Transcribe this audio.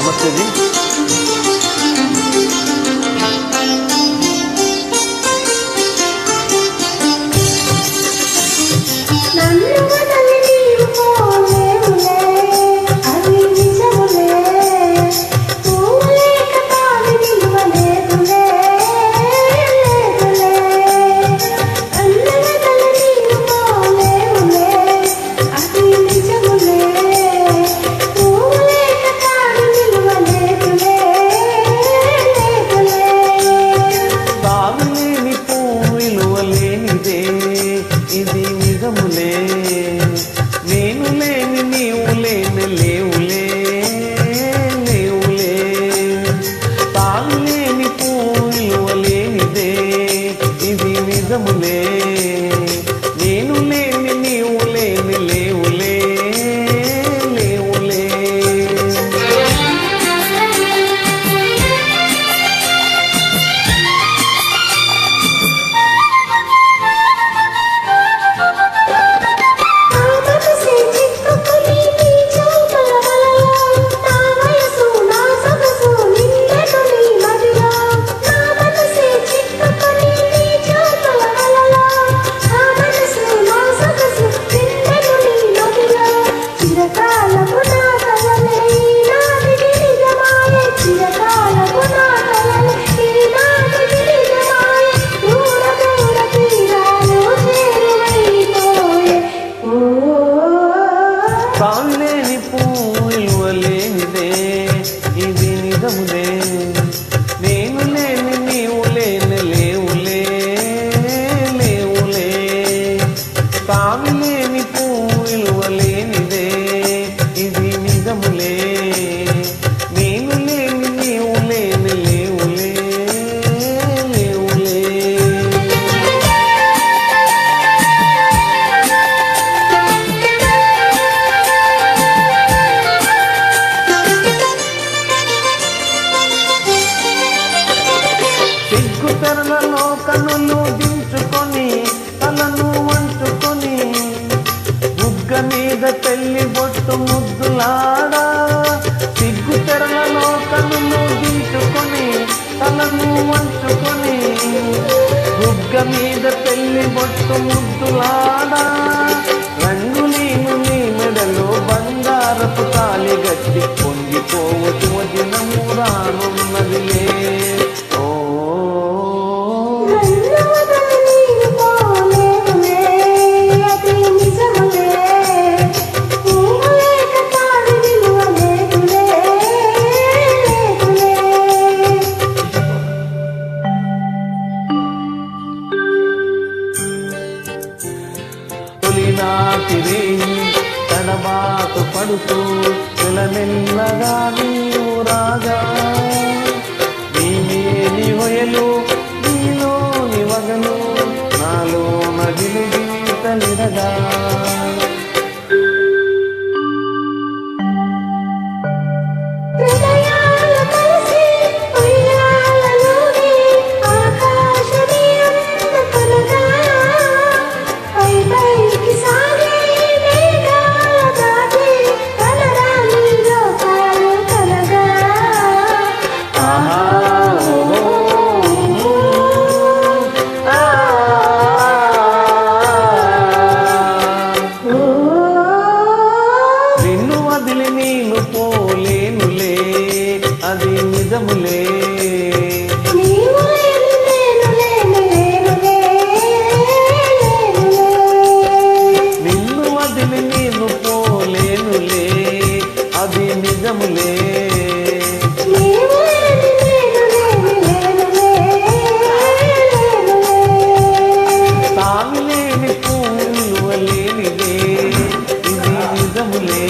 నమస్తే జీ. ఇది నిజములే, నేను లేని నీవు లేని లేవులే లేవులే. తాను లేని పూలువ లేనిదే ఇది నిజములే, నేను లేని నీవు లేని లేవులే లేవులే. తానులేని పూలువ లేనిదే ఇది నిజములే, నేను లేని నీవు లేని లేవులే లేవులే. తాను లేని పూలువ లేనిదే ఇది నిజములే, నేను లేని నీవు లేని లేవులే లేవులే. తెరలలో కన్నులు దించుకొని తలను వంచుకొని బుగ్గ మీద పెళ్లి బొట్టు ముద్దులాడా. సిగ్గు తెరలలో కన్నులు దించుకొని తలను వంచుకొని బుగ్గ మీద పెళ్లి బొట్టు ముద్దులాడా. రంగులీను నీ మెడలో బంగారపు తాళి గట్టి పొంగిపోవచ్చు వదినము రానున్నదిలే. తొలినాటిరే తడబాటు పడుతూ మెల్లగా నీవు రాగా, నీవేని హొయలు నీలోని వగలు నాలో నదిలి జీవితలిరగా. నేను పోలేనులే అది నిజములే, నిన్ను వదిలి నేను పోలేనులే అది నిజములే. తాను లేని పూలు లేనిదే ఇది నిజములే.